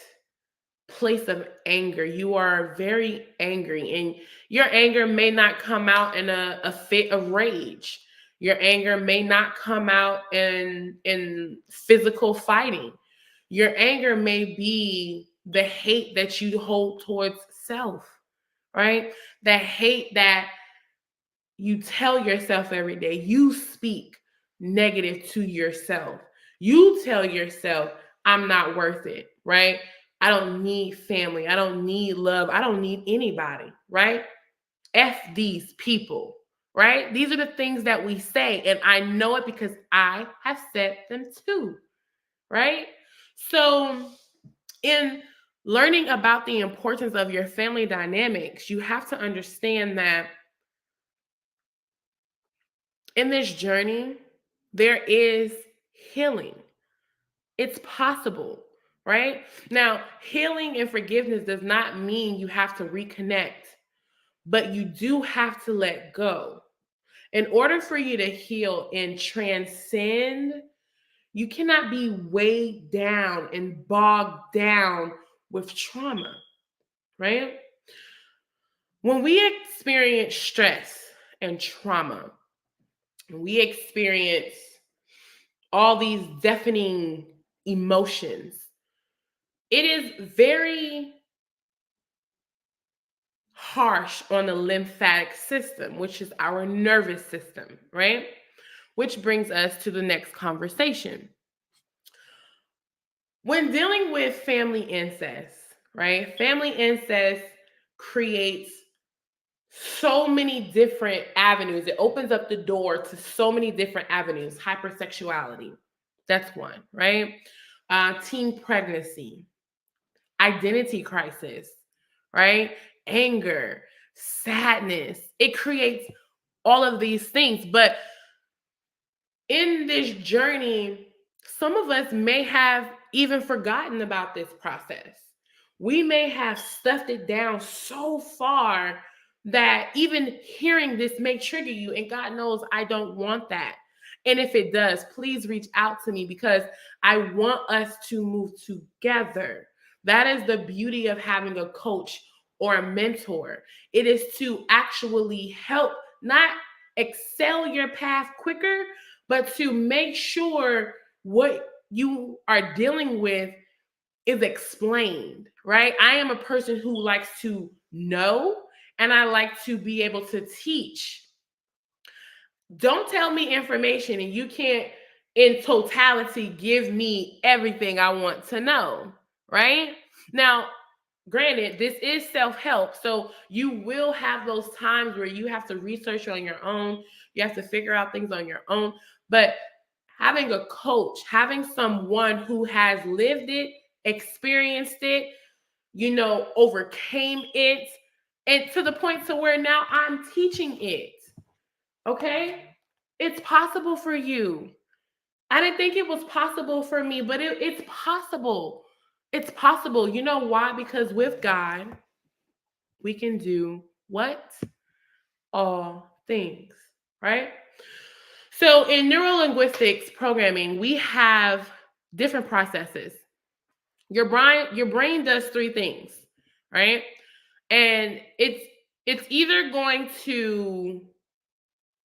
place of anger. You are very angry, and your anger may not come out in a fit of rage. Your anger may not come out in physical fighting. Your anger may be the hate that you hold towards self, right? The hate that you tell yourself every day. You speak negative to yourself. You tell yourself, I'm not worth it, right? I don't need family. I don't need love. I don't need anybody, right? F these people, right? These are the things that we say. And I know it because I have said them too, right? So, in learning about the importance of your family dynamics, you have to understand that in this journey, there is healing. It's possible, right? Now, healing and forgiveness does not mean you have to reconnect, but you do have to let go. In order for you to heal and transcend, you cannot be weighed down and bogged down with trauma, right? When we experience stress and trauma, we experience all these deafening emotions, it is very harsh on the lymphatic system, which is our nervous system, right? Which brings us to the next conversation. When dealing with family incest, right? Family incest creates so many different avenues. It opens up the door to so many different avenues. Hypersexuality, that's one, right? Teen pregnancy, identity crisis, right? Anger, sadness. It creates all of these things. But in this journey, some of us may have even forgotten about this process. We may have stuffed it down so far that even hearing this may trigger you. And God knows I don't want that. And if it does, please reach out to me because I want us to move together. That is the beauty of having a coach or a mentor. It is to actually help, not excel your path quicker, but to make sure what you are dealing with is explained, right? I am a person who likes to know and I like to be able to teach. Don't tell me information and you can't, in totality, give me everything I want to know, right? Now, granted, this is self-help, so you will have those times where you have to research on your own, you have to figure out things on your own, but having a coach, having someone who has lived it, experienced it, overcame it, and to the point to where now I'm teaching it. Okay? It's possible for you. I didn't think it was possible for me, but it's possible. It's possible. You know why? Because with God, we can do what? All things, right? So in neurolinguistics programming, we have different processes. Your brain does three things, right? And it's either going to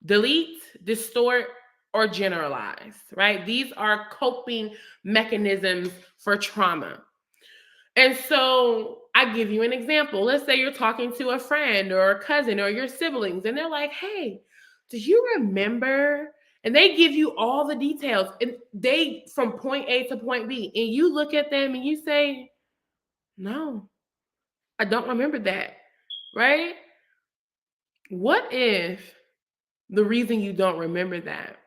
delete, distort, or generalize, right? These are coping mechanisms for trauma. And so I give you an example. Let's say you're talking to a friend or a cousin or your siblings, and they're like, hey, do you remember? And they give you all the details, and they from point A to point B. And you look at them and you say, no, I don't remember that, right? What if the reason you don't remember that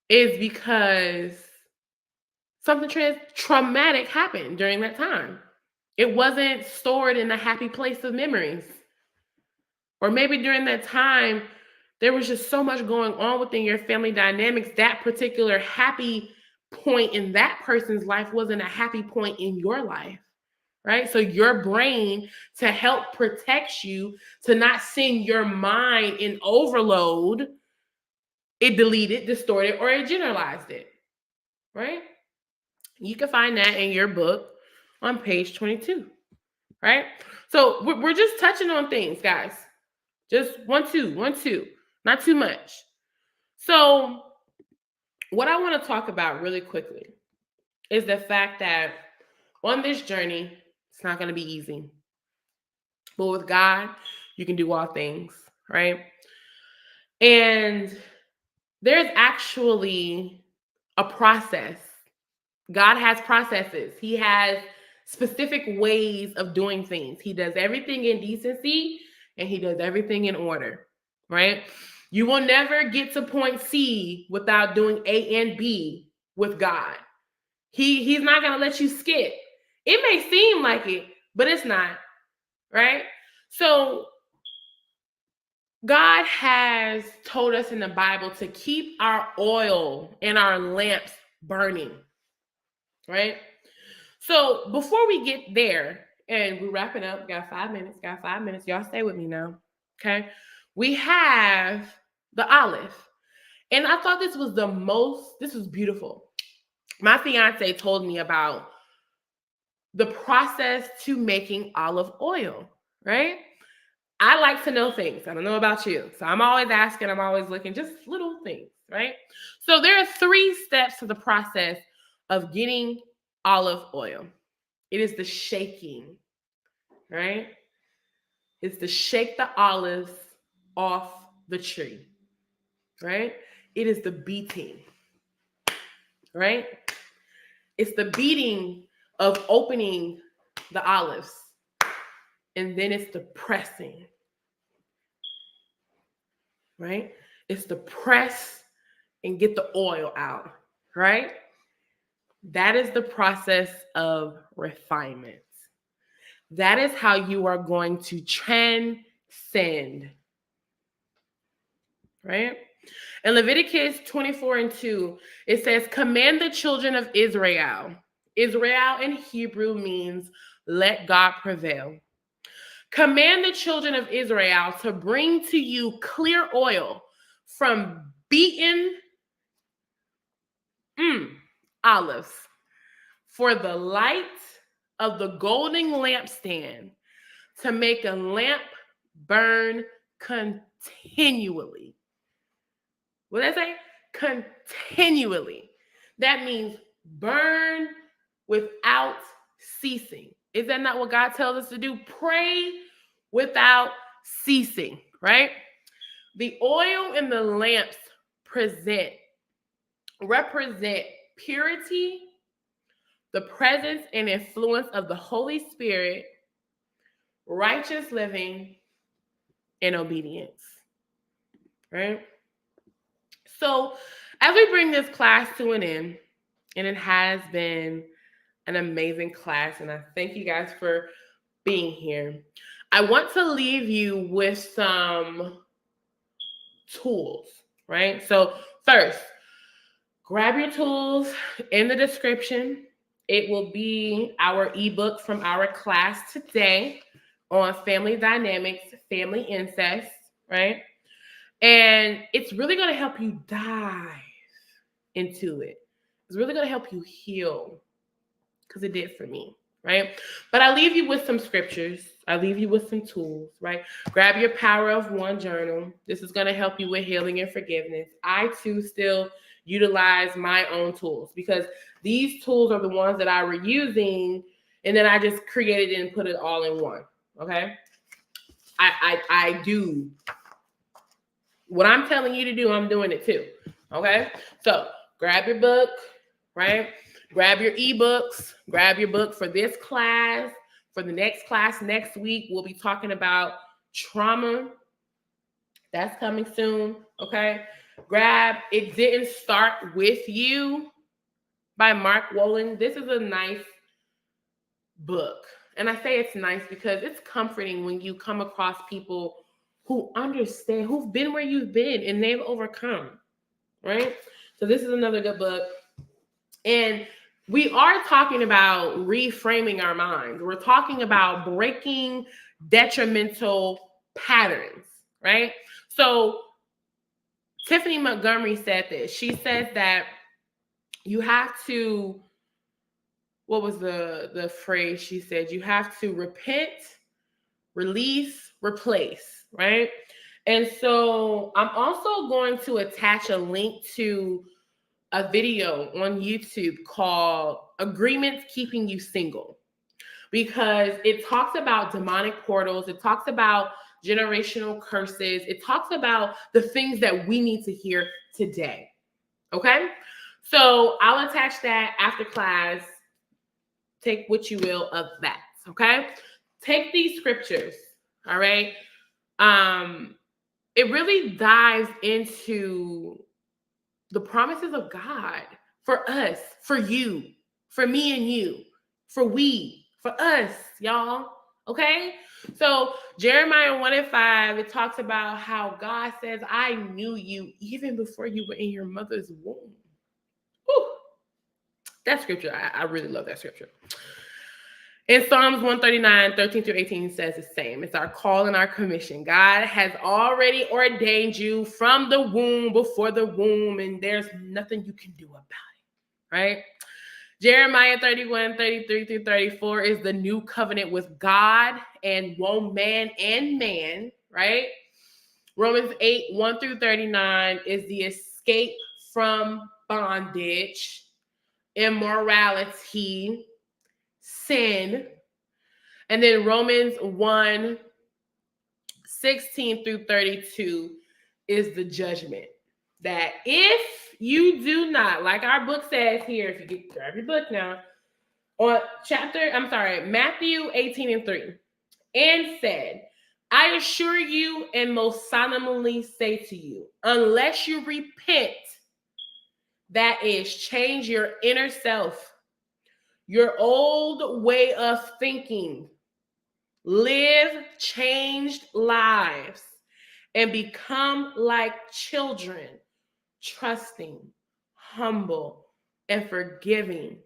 is because something traumatic happened during that time? It wasn't stored in a happy place of memories. Or maybe during that time, there was just so much going on within your family dynamics. That particular happy point in that person's life wasn't a happy point in your life, right? So your brain, to help protect you, to not send your mind in overload, it deleted, distorted, or it generalized it, right? You can find that in your book on page 22, right? So we're just touching on things, guys. Just one, two, not too much. So, what I want to talk about really quickly is the fact that on this journey, it's not going to be easy. But with God, you can do all things, right? And there's actually a process. God has processes. He has specific ways of doing things. He does everything in decency and he does everything in order, right? You will never get to point C without doing A and B with God. He's not going to let you skip. It may seem like it, but it's not, right? So God has told us in the Bible to keep our oil and our lamps burning, right? So before we get there, and we're wrapping up, got 5 minutes, y'all stay with me now, okay? We have the olive. And I thought this was beautiful. My fiance told me about the process to making olive oil, right? I like to know things. I don't know about you. So I'm always asking, I'm always looking, just little things, right? So there are 3 steps to the process of getting olive oil. It is the shaking, right? It's to shake the olives off the tree, right? It is the beating, right? It's the beating of opening the olives. And then it's the pressing, right? It's the press and get the oil out, right? That is the process of refinement. That is how you are going to transcend, right? In Leviticus 24:2, it says, command the children of Israel. Israel in Hebrew means let God prevail. Command the children of Israel to bring to you clear oil from beaten olives for the light of the golden lampstand to make a lamp burn continually. What did I say? Continually. That means burn without ceasing. Is that not what God tells us to do? Pray without ceasing, right? The oil in the lamps represent purity, the presence and influence of the Holy Spirit, righteous living, and obedience, right? So as we bring this class to an end, and it has been an amazing class, and I thank you guys for being here, I want to leave you with some tools, right? So first, grab your tools in the description. It will be our ebook from our class today on family dynamics, family incest, right? And it's really going to help you dive into it. It's really going to help you heal, because it did for me, right? But I leave you with some scriptures. I leave you with some tools, right? Grab your Power of One journal. This is going to help you with healing and forgiveness. I too still utilize my own tools, because these tools are the ones that I were using, and then I just created it and put it all in one, okay? I do what I'm telling you to do, I'm doing it too, okay? So grab your book, right? Grab your ebooks, grab your book for this class. For the next class next week, we'll be talking about trauma. That's coming soon, okay? Grab It Didn't Start With You by Mark Wolin. This is a nice book. And I say it's nice because it's comforting when you come across people who understand, who've been where you've been and they've overcome, right? So this is another good book. And we are talking about reframing our minds. We're talking about breaking detrimental patterns, right? So Tiffany Montgomery said this. She says that you have to, what was the phrase she said? You have to repent, release, replace, right? And so I'm also going to attach a link to a video on YouTube called Agreements Keeping You Single, because it talks about demonic portals. It talks about generational curses. It talks about the things that we need to hear today. Okay? So I'll attach that after class. Take what you will of that, okay? Take these scriptures, all right? It really dives into the promises of God for us, for you, for me and you, for us, y'all. Okay? So Jeremiah 1:5, it talks about how God says, I knew you even before you were in your mother's womb. Whew. That scripture, I really love that scripture. In Psalms 139, 13 through 18 says the same. It's our call and our commission. God has already ordained you from the womb, before the womb, and there's nothing you can do about it, right? Jeremiah 31, 33 through 34 is the new covenant with God and woman and man, right? Romans 8, 1 through 39 is the escape from bondage, immorality, sin. And then Romans 1, 16 through 32 is the judgment. That if you do not, like our book says here, if you grab your book now, on Matthew 18 and 3, and said, I assure you and most solemnly say to you, unless you repent, that is, change your inner self, your old way of thinking, live changed lives, and become like children, trusting, humble, and forgiving,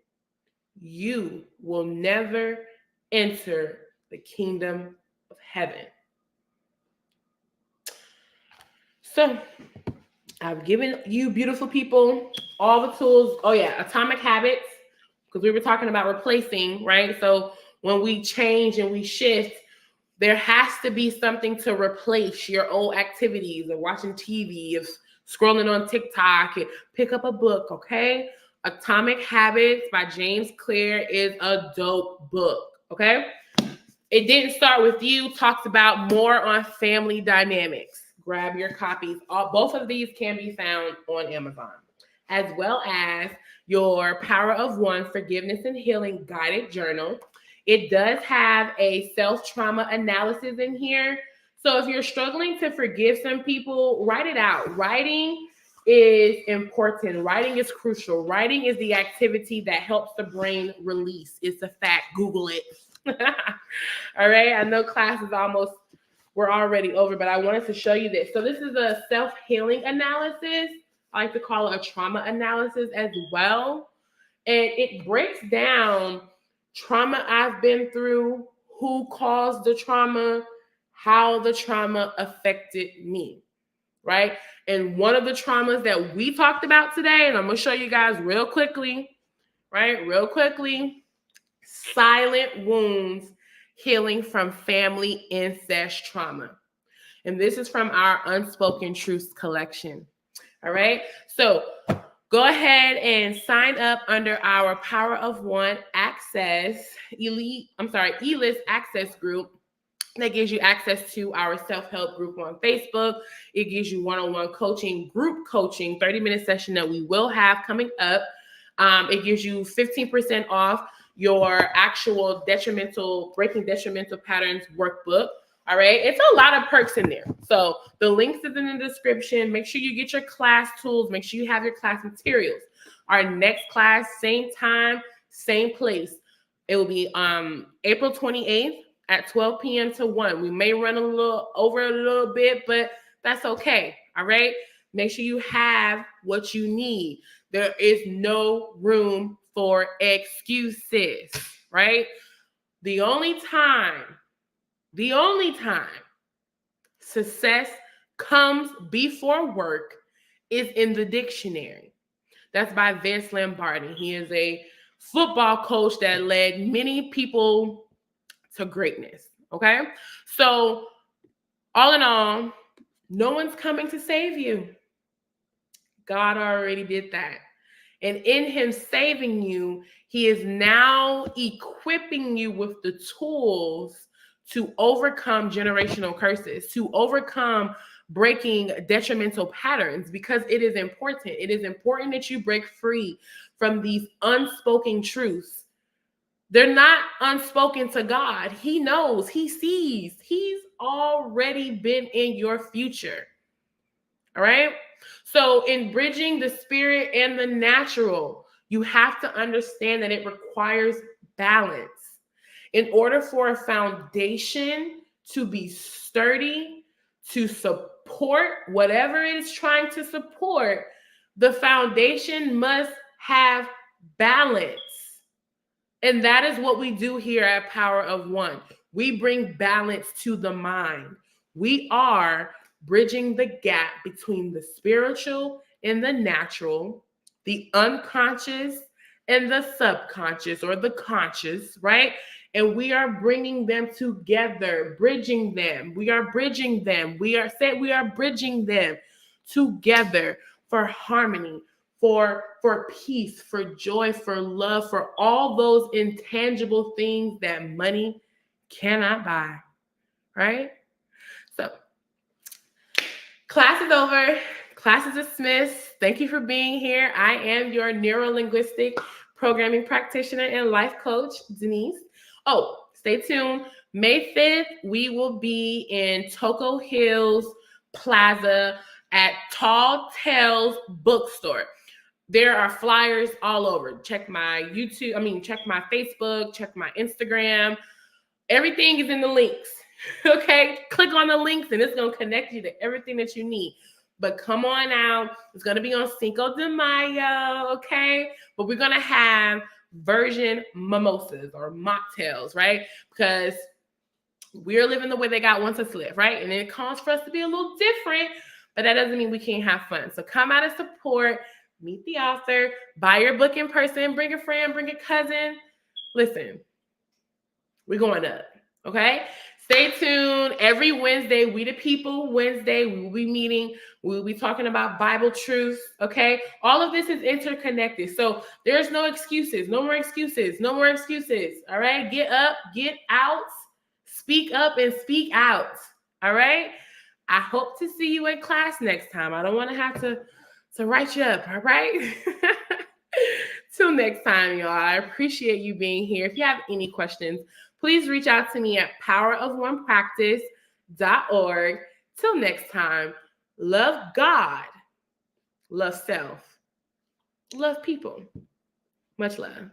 you will never enter the kingdom of heaven. So I've given you beautiful people all the tools. Oh yeah, Atomic Habits, because we were talking about replacing, right? So when we change and we shift, there has to be something to replace your old activities of watching TV, of scrolling on TikTok, and pick up a book, okay? Atomic Habits by James Clear is a dope book, okay? It Didn't Start With You talks about more on family dynamics. Grab your copies. Both of these can be found on Amazon, as well as your Power of One Forgiveness and Healing Guided Journal. It does have a self-trauma analysis in here. So if you're struggling to forgive some people, write it out. Writing is important. Writing is crucial. Writing is the activity that helps the brain release. It's a fact. Google it. All right. I know class is we're already over, but I wanted to show you this. So this is a self-healing analysis. I like to call it a trauma analysis as well. And it breaks down trauma I've been through, who caused the trauma, how the trauma affected me, right? And one of the traumas that we talked about today, and I'm going to show you guys real quickly, right? Real quickly, silent wounds healing from family incest trauma. And this is from our Unspoken Truths collection. All right. So go ahead and sign up under our Power of One Access E-List Access group. That gives you access to our self-help group on Facebook. It gives you one-on-one coaching, group coaching, 30-minute session that we will have coming up. It gives you 15% off your actual breaking detrimental patterns workbook. All right. It's a lot of perks in there. So the links is in the description. Make sure you get your class tools. Make sure you have your class materials. Our next class, same time, same place. It will be April 28th at 12 p.m. to 1. We may run a little bit, but that's okay. All right. Make sure you have what you need. There is no room for excuses, right? The only time success comes before work is in the dictionary. That's by Vince Lombardi. He is a football coach that led many people to greatness, okay? So all in all, no one's coming to save you. God already did that. And in him saving you, he is now equipping you with the tools to overcome generational curses, to overcome breaking detrimental patterns, because it is important. It is important that you break free from these unspoken truths. They're not unspoken to God. He knows, He sees, He's already been in your future. All right. So, in bridging the spirit and the natural, you have to understand that it requires balance. In order for a foundation to be sturdy, to support whatever it is trying to support, the foundation must have balance. And that is what we do here at Power of One. We bring balance to the mind. We are bridging the gap between the spiritual and the natural, the unconscious and the subconscious or the conscious, right? And we are bringing them together, bridging them. We are bridging them. We are bridging them together for harmony, for peace, for joy, for love, for all those intangible things that money cannot buy, right? So, class is over. Class is dismissed. Thank you for being here. I am your neuro-linguistic programming practitioner and life coach, Denise. Oh, stay tuned. May 5th, we will be in Toco Hills Plaza at Tall Tales Bookstore. There are flyers all over. Check my check my Facebook, check my Instagram. Everything is in the links. Okay? Click on the links and it's going to connect you to everything that you need. But come on out. It's going to be on Cinco de Mayo, okay? But we're going to have version mimosas or mocktails, right? Because we're living the way they got once us live, right? And it calls for us to be a little different, but that doesn't mean we can't have fun. So come out and support, meet the author, buy your book in person, bring a friend, bring a cousin. Listen, we're going up, okay? Stay tuned. Every Wednesday, We the People Wednesday, we will be meeting. We will be talking about Bible truths, okay? All of this is interconnected. So there's no excuses. No more excuses. No more excuses, all right? Get up, get out, speak up, and speak out, all right? I hope to see you in class next time. I don't want to have to write you up, all right? Till next time, y'all. I appreciate you being here. If you have any questions, please reach out to me at powerofonepractice.org. Till next time, love God, love self, love people. Much love.